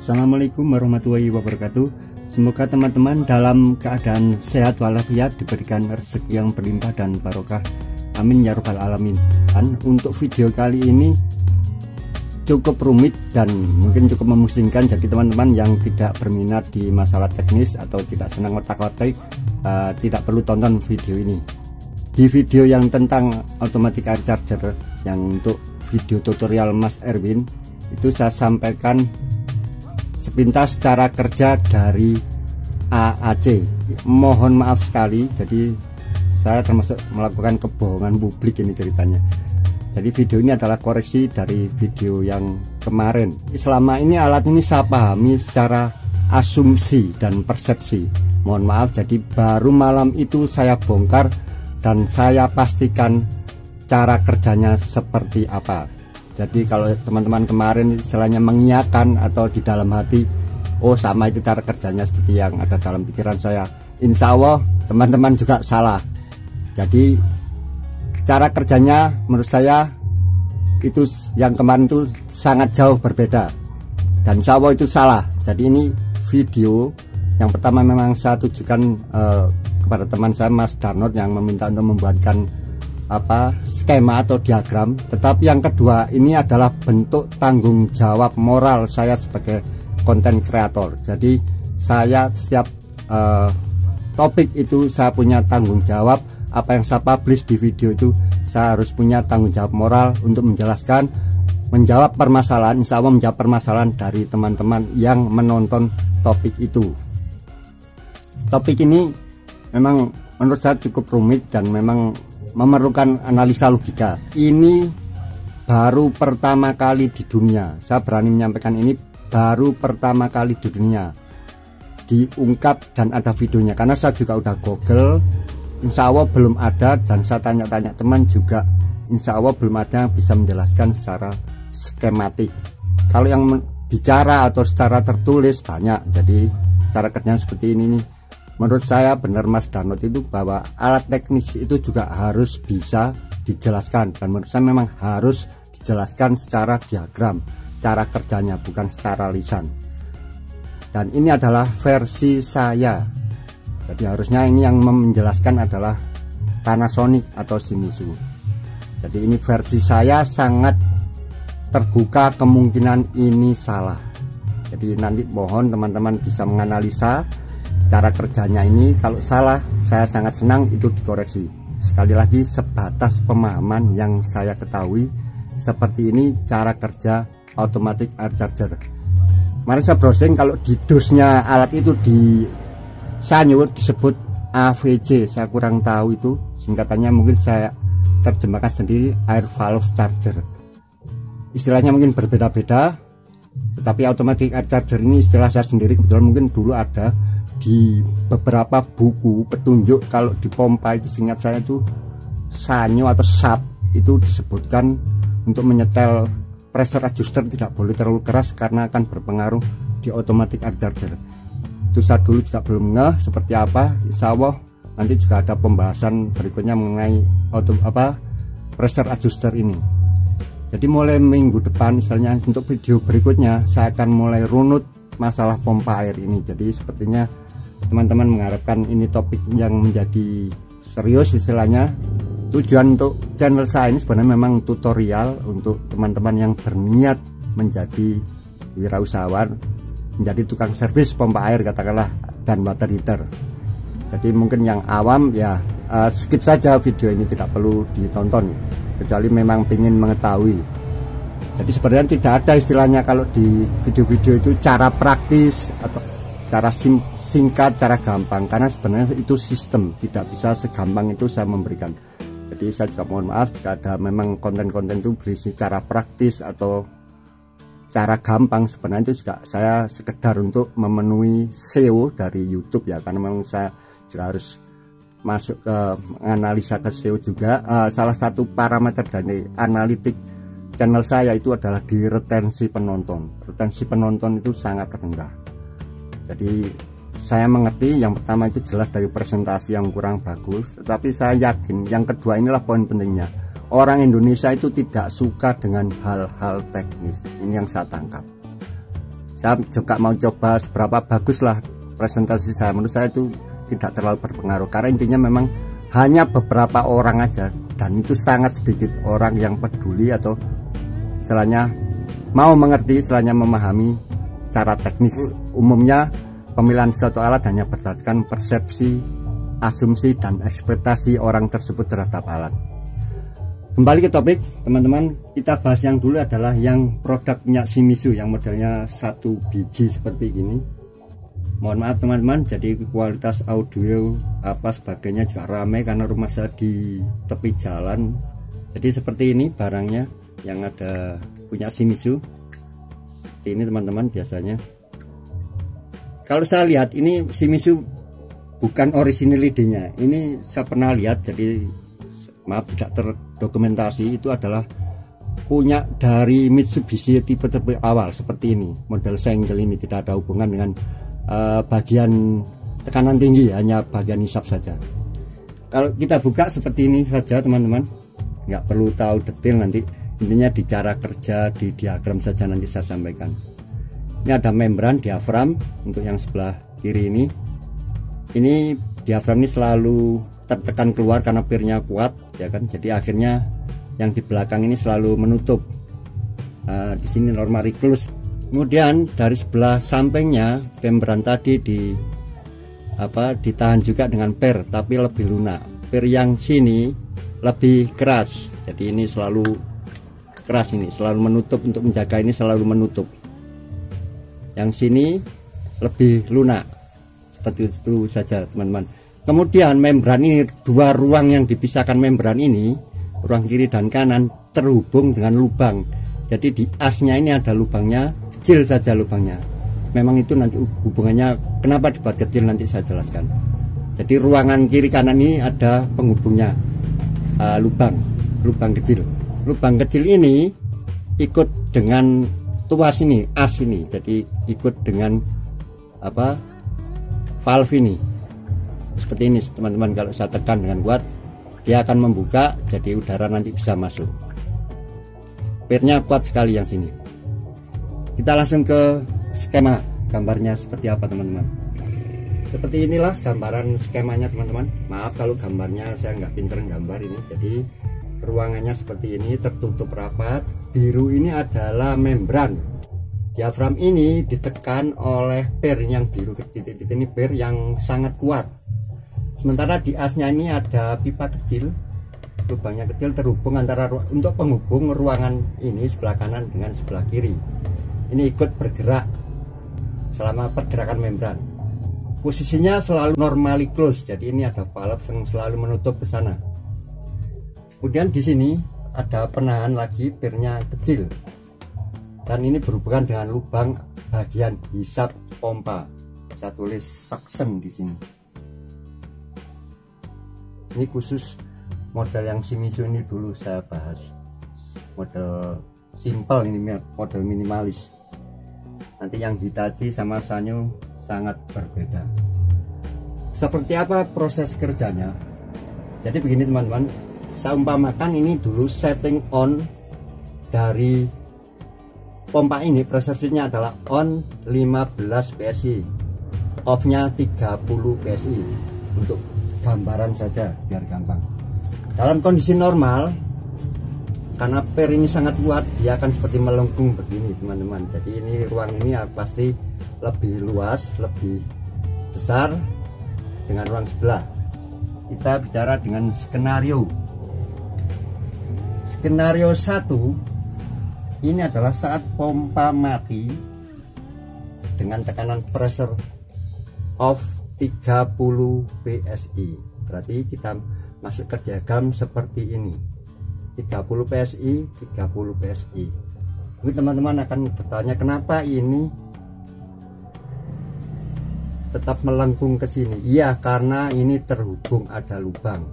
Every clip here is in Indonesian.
Assalamualaikum warahmatullahi wabarakatuh. Semoga teman-teman dalam keadaan sehat walafiat, diberikan rezeki yang berlimpah dan barokah. Amin ya rabbal alamin. Dan untuk video kali ini cukup rumit dan mungkin cukup memusingkan. Jadi teman-teman yang tidak berminat di masalah teknis atau tidak senang otak-otak, tidak perlu tonton video ini. Di video yang tentang automatic air charger, yang untuk video tutorial Mas Erwin, itu saya sampaikan sepintas cara kerja dari AAC. Mohon maaf sekali, jadi saya termasuk melakukan kebohongan publik ini ceritanya. Jadi video ini adalah koreksi dari video yang kemarin. Selama ini alat ini saya pahami secara asumsi dan persepsi. Mohon maaf, jadi baru malam itu saya bongkar dan saya pastikan cara kerjanya seperti apa. Jadi kalau teman-teman kemarin istilahnya mengiyakan atau di dalam hati, oh sama itu cara kerjanya seperti yang ada dalam pikiran saya, insya Allah teman-teman juga salah. Jadi cara kerjanya menurut saya itu yang kemarin itu sangat jauh berbeda, dan insya Allah itu salah. Jadi ini video yang pertama memang saya tujukan kepada teman saya Mas Darnot yang meminta untuk membuatkan skema atau diagram. Tetapi yang kedua ini adalah bentuk tanggung jawab moral saya sebagai konten kreator. Jadi saya setiap topik itu saya punya tanggung jawab. Apa yang saya publish di video itu saya harus punya tanggung jawab moral untuk menjelaskan, menjawab permasalahan, insya Allah menjawab permasalahan dari teman-teman yang menonton topik itu. Topik ini memang menurut saya cukup rumit dan memang memerlukan analisa logika. Ini baru pertama kali di dunia, saya berani menyampaikan ini baru pertama kali di dunia diungkap dan ada videonya, karena saya juga udah google, insya Allah belum ada, dan saya tanya-tanya teman juga, insya Allah belum ada yang bisa menjelaskan secara skematik. Kalau yang bicara atau secara tertulis banyak. Jadi cara kerjanya seperti ini nih. Menurut saya benar Mas Darnot itu bahwa alat teknis itu juga harus bisa dijelaskan, dan menurut saya memang harus dijelaskan secara diagram cara kerjanya, bukan secara lisan. Dan ini adalah versi saya, jadi harusnya ini yang menjelaskan adalah Panasonic atau Shimizu. Jadi ini versi saya, sangat terbuka kemungkinan ini salah. Jadi nanti mohon teman-teman bisa menganalisa cara kerjanya ini. Kalau salah, saya sangat senang itu dikoreksi. Sekali lagi sebatas pemahaman yang saya ketahui, seperti ini cara kerja automatic air charger. Kemarin saya browsing, kalau di dosnya alat itu di Sanyo disebut AVC, saya kurang tahu itu singkatannya, mungkin saya terjemahkan sendiri, air valve charger. Istilahnya mungkin berbeda-beda, tetapi automatic air charger ini istilah saya sendiri, kebetulan mungkin dulu ada di beberapa buku petunjuk. Kalau di pompa itu seingat saya itu Sanyo atau SAP itu disebutkan untuk menyetel pressure adjuster tidak boleh terlalu keras karena akan berpengaruh di automatic air charger. Itu saya dulu juga belum ngeh seperti apa. Insya Allah nanti juga ada pembahasan berikutnya mengenai pressure adjuster ini. Jadi mulai minggu depan, misalnya untuk video berikutnya, saya akan mulai runut masalah pompa air ini. Jadi sepertinya teman-teman mengharapkan ini topik yang menjadi serius istilahnya. Tujuan untuk channel saya ini sebenarnya memang tutorial untuk teman-teman yang berniat menjadi wirausahawan, menjadi tukang servis pompa air katakanlah, dan water heater. Jadi mungkin yang awam ya skip saja video ini, tidak perlu ditonton kecuali memang ingin mengetahui. Jadi sebenarnya tidak ada istilahnya kalau di video-video itu cara praktis atau cara singkat, cara gampang, karena sebenarnya itu sistem, tidak bisa segampang itu saya memberikan. Jadi saya juga mohon maaf jika ada memang konten-konten itu berisi cara praktis atau cara gampang. Sebenarnya itu juga saya sekedar untuk memenuhi SEO dari YouTube ya, karena memang saya juga harus masuk ke analisa ke SEO juga. Salah satu parameter dari analitik channel saya itu adalah di retensi penonton. Retensi penonton itu sangat rendah. Jadi saya mengerti yang pertama itu jelas dari presentasi yang kurang bagus, tetapi saya yakin yang kedua inilah poin pentingnya. Orang Indonesia itu tidak suka dengan hal-hal teknis. Ini yang saya tangkap. Saya juga mau coba seberapa baguslah presentasi saya. Menurut saya itu tidak terlalu berpengaruh, karena intinya memang hanya beberapa orang aja, dan itu sangat sedikit orang yang peduli atau istilahnya mau mengerti, istilahnya memahami cara teknis. Umumnya pemilihan suatu alat hanya berdasarkan persepsi, asumsi, dan ekspektasi orang tersebut terhadap alat. Kembali ke topik teman-teman, kita bahas yang dulu adalah yang produknya Shimizu yang modelnya 1 biji seperti ini. Mohon maaf teman-teman, jadi kualitas audio apa sebagainya juga ramai karena rumah saya di tepi jalan. Jadi seperti ini barangnya yang ada punya Shimizu. Seperti ini teman-teman biasanya. Kalau saya lihat ini Shimizu bukan original ide-nya. Ini saya pernah lihat, jadi maaf tidak terdokumentasi, itu adalah punya dari Mitsubishi tipe awal seperti ini. Model single ini tidak ada hubungan dengan bagian tekanan tinggi, hanya bagian hisap saja. Kalau kita buka seperti ini saja teman-teman, nggak perlu tahu detail, nanti intinya di cara kerja, di diagram saja nanti saya sampaikan. Ini ada membran diafram untuk yang sebelah kiri ini. Ini diafram ini selalu tertekan keluar karena pirnya kuat, ya kan. Jadi akhirnya yang di belakang ini selalu menutup. Di sini normally close. Kemudian dari sebelah sampingnya membran tadi ditahan juga dengan per, tapi lebih lunak. Per yang sini lebih keras, jadi ini selalu keras, ini selalu menutup, untuk menjaga ini selalu menutup. Yang sini lebih lunak, seperti itu saja teman-teman. Kemudian membran ini, dua ruang yang dipisahkan membran ini, ruang kiri dan kanan, terhubung dengan lubang. Jadi di asnya ini ada lubangnya, kecil saja lubangnya. Memang itu nanti hubungannya kenapa dibuat kecil nanti saya jelaskan. Jadi ruangan kiri kanan ini ada penghubungnya, lubang kecil. Lubang kecil ini ikut dengan tuas ini, as ini. Jadi ikut dengan valve ini. Seperti ini teman-teman, kalau saya tekan dengan kuat dia akan membuka, jadi udara nanti bisa masuk. Pirnya kuat sekali yang sini. Kita langsung ke skema gambarnya seperti apa teman-teman. Seperti inilah gambaran skemanya teman-teman. Maaf kalau gambarnya saya nggak pinter gambar ini. Jadi ruangannya seperti ini, tertutup rapat. Biru ini adalah membran. Diafram ini ditekan oleh per yang biru titik-titik ini, per yang sangat kuat. Sementara di asnya ini ada pipa kecil, lubangnya kecil, terhubung antara untuk penghubung ruangan ini sebelah kanan dengan sebelah kiri. Ini ikut bergerak selama pergerakan membran. Posisinya selalu normally close, jadi ini ada valve yang selalu menutup ke sana. Kemudian di sini ada penahan lagi, pirnya kecil, dan ini berhubungan dengan lubang bagian hisap pompa. Saya tulis suction di sini. Ini khusus model yang Shimizu ini dulu saya bahas, model simple ini, model minimalis. Nanti yang Hitachi sama Sanyo sangat berbeda. Seperti apa proses kerjanya? Jadi begini teman-teman, saya umpamakan ini dulu setting on dari pompa ini, pressure adalah on 15 PSI, off nya 30 PSI, untuk gambaran saja biar gampang. Dalam kondisi normal, karena per ini sangat kuat, dia akan seperti melengkung begini teman-teman. Jadi ini ruang ini pasti lebih luas, lebih besar dengan ruang sebelah. Kita bicara dengan skenario 1. Ini adalah saat pompa mati dengan tekanan pressure off 30 PSI. Berarti kita masuk ke diagram seperti ini, 30 PSI, 30 PSI. Mungkin teman-teman akan bertanya kenapa ini tetap melengkung ke sini. Iya, karena ini terhubung, ada lubang.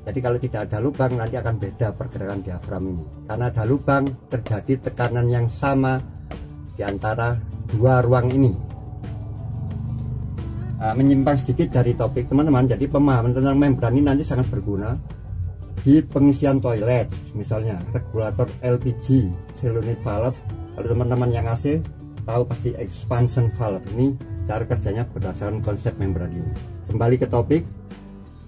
Jadi kalau tidak ada lubang nanti akan beda pergerakan diafram ini. Karena ada lubang, terjadi tekanan yang sama di antara dua ruang ini. Menyimpang sedikit dari topik teman-teman, jadi pemahaman tentang membran ini nanti sangat berguna di pengisian toilet, misalnya regulator LPG, solenoid valve. Kalau teman-teman yang AC tahu pasti expansion valve. Ini cara kerjanya berdasarkan konsep membran ini. Kembali ke topik,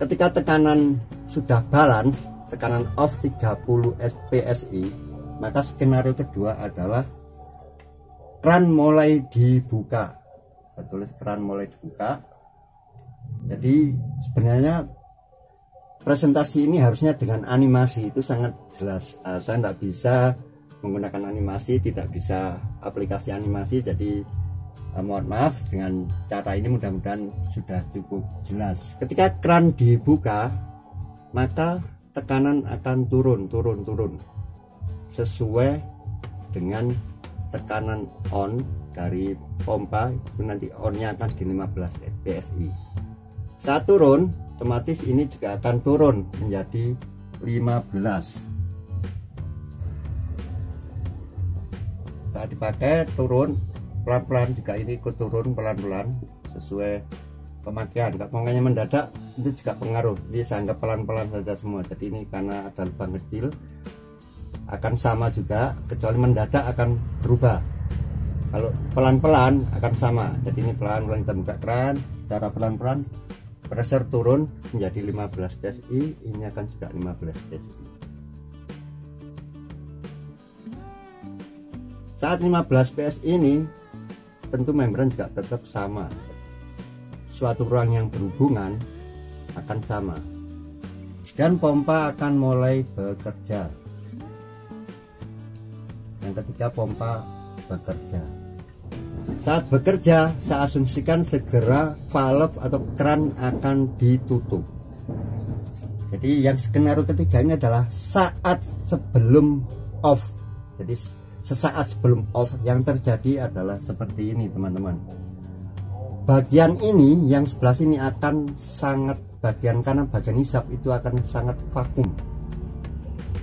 ketika tekanan sudah balance, tekanan off 30 psi, maka skenario kedua adalah keran mulai dibuka. Saya tulis keran mulai dibuka. Jadi sebenarnya presentasi ini harusnya dengan animasi, itu sangat jelas. Saya tidak bisa menggunakan animasi, tidak bisa aplikasi animasi, jadi mohon maaf. Dengan cara ini mudah-mudahan sudah cukup jelas. Ketika keran dibuka, maka tekanan akan turun sesuai dengan tekanan on dari pompa. Itu nanti onnya akan di 15 psi. Saat turun, otomatis ini juga akan turun menjadi 15. Saat dipakai turun pelan-pelan, juga ini ikut turun pelan-pelan sesuai pemakaian. Kalau makanya mendadak itu juga pengaruh. Ini saya anggap pelan-pelan saja semua. Jadi ini karena ada lubang kecil akan sama juga, kecuali mendadak akan berubah. Kalau pelan-pelan akan sama. Jadi ini pelan-pelan kita buka keran, cara pelan-pelan pressure turun menjadi 15 psi, ini akan juga 15 psi. Saat 15 psi ini tentu membran juga tetap sama, suatu ruang yang berhubungan akan sama, dan pompa akan mulai bekerja. Yang ketiga, pompa bekerja. Saat bekerja, saya asumsikan segera valve atau keran akan ditutup. Jadi yang skenario ketiga ini adalah saat sebelum off. Jadi sesaat sebelum off yang terjadi adalah seperti ini teman-teman. Bagian ini yang sebelah sini akan sangat, bagian kanan bagian hisap itu akan sangat vakum.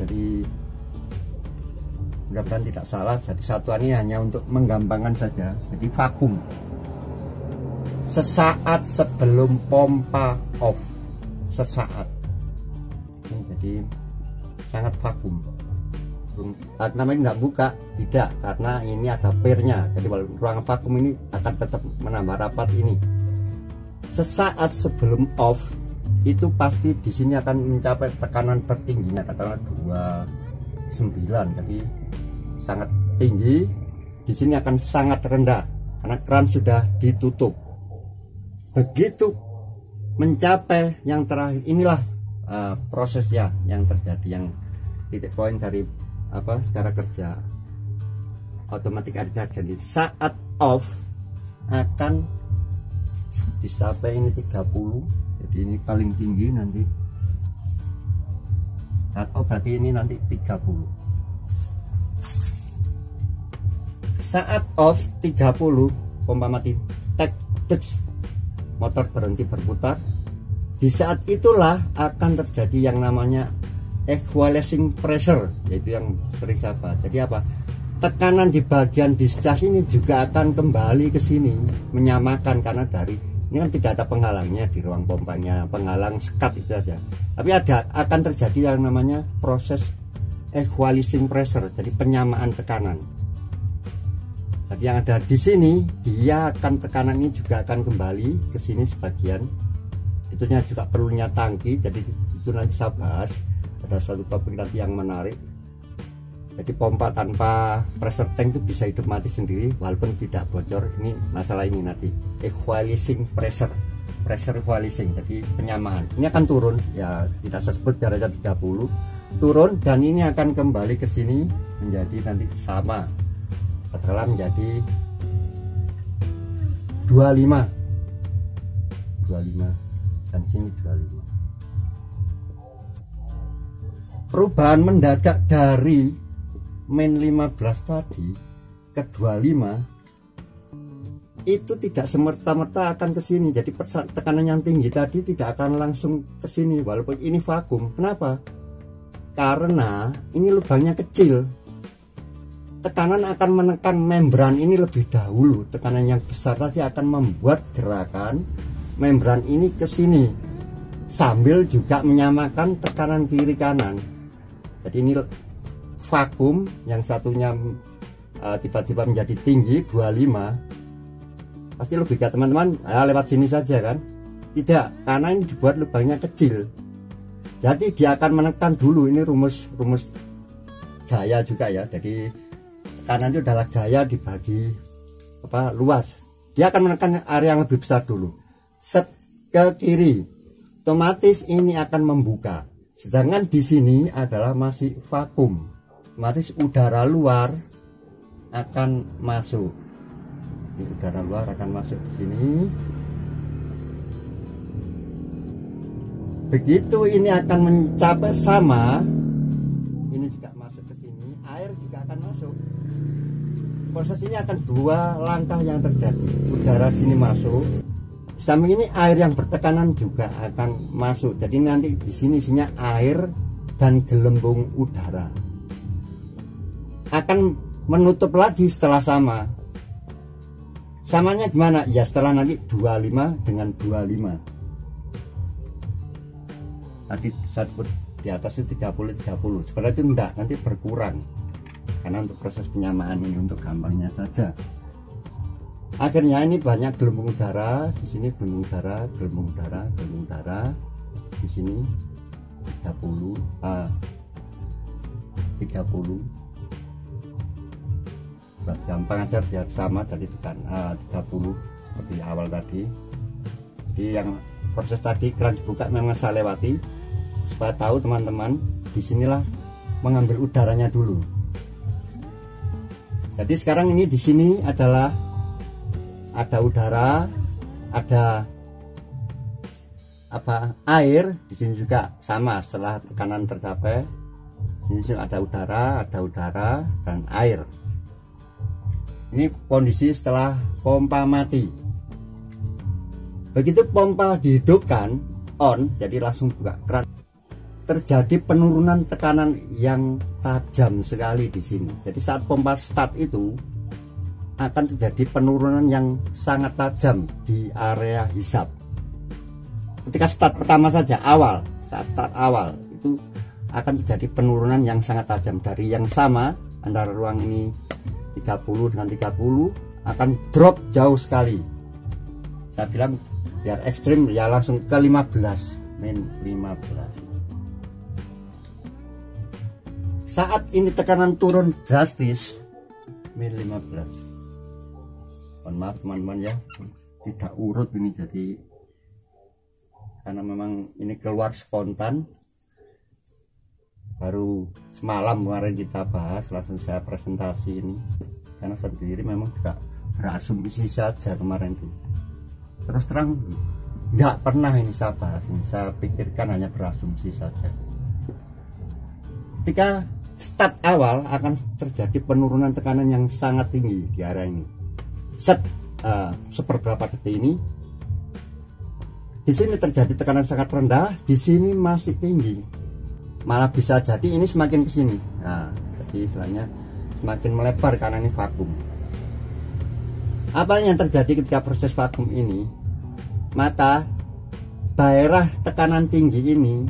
Jadi mudah-mudahan tidak salah. Jadi satuan ini hanya untuk menggampangkan saja. Jadi vakum sesaat sebelum pompa off, sesaat ini, jadi sangat vakum. Namanya tidak buka, tidak, karena ini ada pernya. Jadi ruang vakum ini akan tetap menambah rapat ini. Sesaat sebelum off itu pasti di sini akan mencapai tekanan tertingginya, katakanlah 29. Jadi sangat tinggi. Di sini akan sangat rendah karena keran sudah ditutup. Begitu mencapai yang terakhir, inilah prosesnya yang terjadi, yang titik poin dari cara kerja automatic air charge. Jadi saat off akan disampai ini 30, jadi ini paling tinggi nanti. Saat off berarti ini nanti 30. Saat off 30, pompa mati, tek, motor berhenti berputar. Di saat itulah akan terjadi yang namanya equalizing pressure, yaitu yang sering saya bahas. Jadi apa? Tekanan di bagian discharge ini juga akan kembali ke sini, menyamakan, karena dari ini kan tidak ada penghalangnya di ruang pompanya, penghalang sekat itu saja. Tapi akan terjadi yang namanya proses equalizing pressure, jadi penyamaan tekanan. Jadi yang ada di sini, dia akan, tekanan ini juga akan kembali ke sini sebagian. Itunya juga perlunya tangki, jadi itu nanti saya bahas. Ada satu topik nanti yang menarik. Jadi pompa tanpa pressure tank itu bisa hidup mati sendiri walaupun tidak bocor. Ini masalah ini nanti equalizing pressure equalizing, jadi penyamaan. Ini akan turun, ya tidak saya sebut derajat 30, turun, dan ini akan kembali ke sini menjadi nanti sama, katakanlah menjadi 25 dan sini 25. Perubahan mendadak dari min 15 tadi ke 25 itu tidak semerta-merta akan ke sini. Jadi tekanan yang tinggi tadi tidak akan langsung ke sini walaupun ini vakum. Kenapa? Karena ini lubangnya kecil. Tekanan akan menekan membran ini lebih dahulu. Tekanan yang besar tadi akan membuat gerakan membran ini ke sini sambil juga menyamakan tekanan kiri kanan. Jadi ini vakum, yang satunya tiba-tiba menjadi tinggi 25, pasti logika teman-teman lewat sini saja kan. Tidak, karena ini dibuat lubangnya kecil, jadi dia akan menekan dulu. Ini rumus gaya juga ya, jadi tekanan itu adalah gaya dibagi luas. Dia akan menekan area yang lebih besar dulu, set ke kiri, otomatis ini akan membuka. Sedangkan di sini adalah masih vakum, otomatis udara luar akan masuk. Ini udara luar akan masuk di sini. Begitu ini akan mencapai sama, ini juga masuk ke sini, air juga akan masuk. Proses ini akan 2 langkah yang terjadi. Udara sini masuk, samping ini air yang bertekanan juga akan masuk. Jadi nanti di sini isinya air dan gelembung udara. Akan menutup lagi setelah sama. Samanya gimana? Ya setelah nanti 25 dengan 25. Tadi saat di atas itu 30 sebenarnya itu enggak, nanti berkurang karena untuk proses penyamaan ini, untuk gampangnya saja. Akhirnya ini banyak gelembung udara di sini, gelembung udara, gelembung udara, gelembung udara di sini 30 buat gampang aja biar sama dari tekan 30 seperti awal tadi. Jadi yang proses tadi keran dibuka memang saya lewati supaya tahu teman-teman, disinilah mengambil udaranya dulu. Jadi sekarang ini di sini adalah ada udara, ada air. Di sini juga sama, setelah tekanan tercapai, di sini ada udara dan air. Ini kondisi setelah pompa mati. Begitu pompa dihidupkan on, jadi langsung buka keran, terjadi penurunan tekanan yang tajam sekali di sini. Jadi saat pompa start itu akan terjadi penurunan yang sangat tajam di area hisap. Ketika start pertama saja, saat start awal itu akan terjadi penurunan yang sangat tajam dari yang sama antara ruang ini 30 dengan 30 akan drop jauh sekali. Saya bilang biar ekstrim ya langsung ke 15, min 15. Saat ini tekanan turun drastis min 15. Mohon maaf teman-teman ya, tidak urut ini, jadi karena memang ini keluar spontan. Baru semalam kemarin kita bahas, langsung saya presentasi ini karena sendiri memang juga berasumsi saja kemarin itu. Terus terang nggak pernah ini saya bahas, ini saya pikirkan hanya berasumsi saja. Ketika start awal akan terjadi penurunan tekanan yang sangat tinggi di area ini. Seberapa detik ini, di sini terjadi tekanan sangat rendah, di sini masih tinggi, malah bisa jadi ini semakin ke sini. Nah, jadi istilahnya semakin melebar karena ini vakum. Apa yang terjadi ketika proses vakum ini? Maka daerah tekanan tinggi ini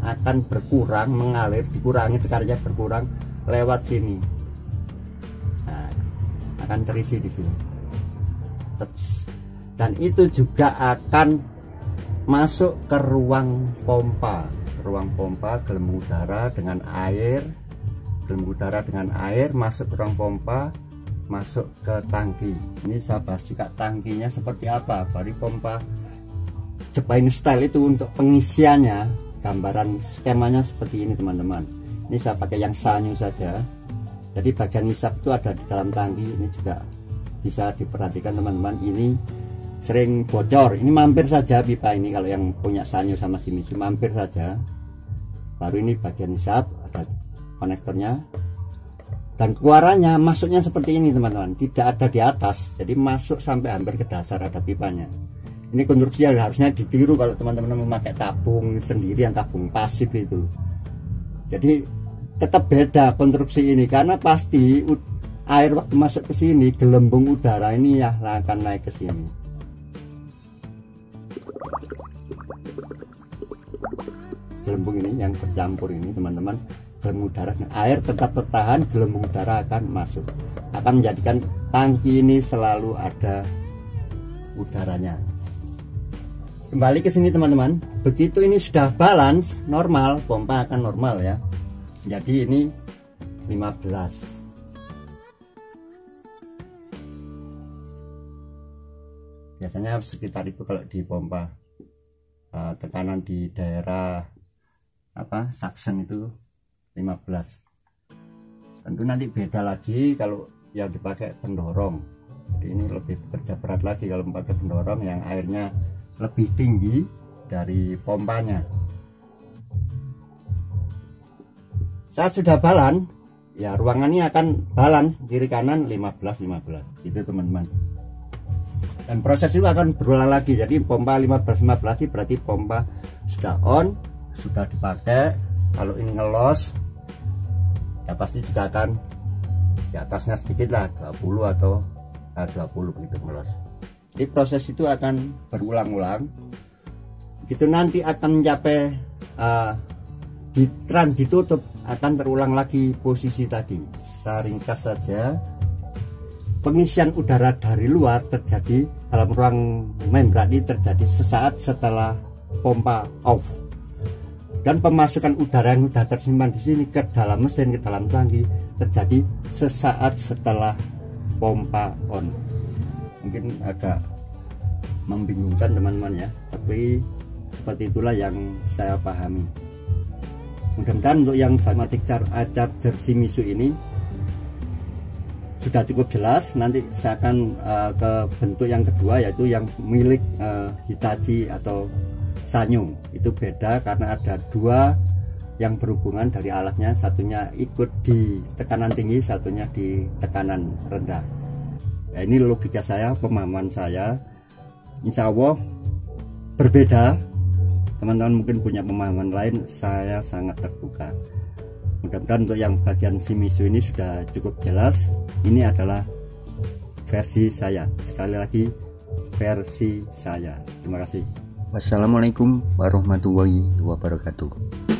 akan berkurang, mengalir, dikurangi tekanannya, berkurang lewat sini. Nah, akan terisi di sini. Dan itu juga akan masuk ke ruang pompa. Ruang pompa, gelembung udara dengan air, gelembung udara dengan air masuk ke ruang pompa, masuk ke tangki. Ini saya bahas juga tangkinya seperti apa. Dari pompa Jepain style itu untuk pengisiannya. Gambaran skemanya seperti ini teman-teman. Ini saya pakai yang sanyu saja. Jadi bagian hisap itu ada di dalam tangki. Ini juga bisa diperhatikan teman-teman. Ini sering bocor. Ini mampir saja pipa ini, kalau yang punya sanyu sama Shimizu mampir saja. Baru ini bagian hisap, ada konektornya. Dan keluarannya masuknya seperti ini teman-teman. Tidak ada di atas. Jadi masuk sampai hampir ke dasar, ada pipanya. Ini konstruksi yang harusnya ditiru kalau teman-teman memakai tabung sendiri, yang tabung pasif itu. Jadi tetap beda konstruksi ini, karena pasti air waktu masuk ke sini, gelembung udara ini ya akan naik ke sini. gelembung ini yang bercampur ini teman-teman, gelembung udara, air tetap tertahan, gelembung udara akan masuk, akan menjadikan tangki ini selalu ada udaranya. Kembali ke sini teman-teman, begitu ini sudah balance normal, pompa akan normal ya. Jadi ini 15. Biasanya sekitar itu kalau di pompa, tekanan di daerah suction itu 15. Tentu nanti beda lagi kalau yang dipakai pendorong. Jadi ini lebih bekerja berat lagi kalau pakai pendorong yang airnya lebih tinggi dari pompanya. Saat sudah balance ya, ruangan ini akan balance kiri kanan 15-15 gitu teman-teman. Dan proses itu akan berulang lagi. Jadi pompa 15-15 berarti pompa sudah on, sudah dipakai. Kalau ini ngelos ya pasti juga akan di atasnya sedikit lah, 20 atau 20 begitu ngelos. Jadi proses itu akan berulang-ulang. Begitu nanti akan mencapai ditutup, akan terulang lagi posisi tadi. Saya ringkas saja. Pengisian udara dari luar terjadi dalam ruang membran ini terjadi sesaat setelah pompa off, dan pemasukan udara yang sudah tersimpan di sini ke dalam mesin, ke dalam tangki terjadi sesaat setelah pompa on. Mungkin agak membingungkan teman-teman ya, tapi seperti itulah yang saya pahami. Mudah-mudahan untuk yang pneumatic charger Shimizu ini sudah cukup jelas. Nanti saya akan ke bentuk yang kedua, yaitu yang milik Hitachi atau Sanyo. Itu beda karena ada dua yang berhubungan dari alatnya, satunya ikut di tekanan tinggi, satunya di tekanan rendah. Ya, ini logika saya, pemahaman saya. Insya Allah berbeda, teman-teman mungkin punya pemahaman lain, saya sangat terbuka. Mudah-mudahan untuk yang bagian Shimizu ini sudah cukup jelas. Ini adalah versi saya, sekali lagi versi saya. Terima kasih. Wassalamualaikum warahmatullahi wabarakatuh.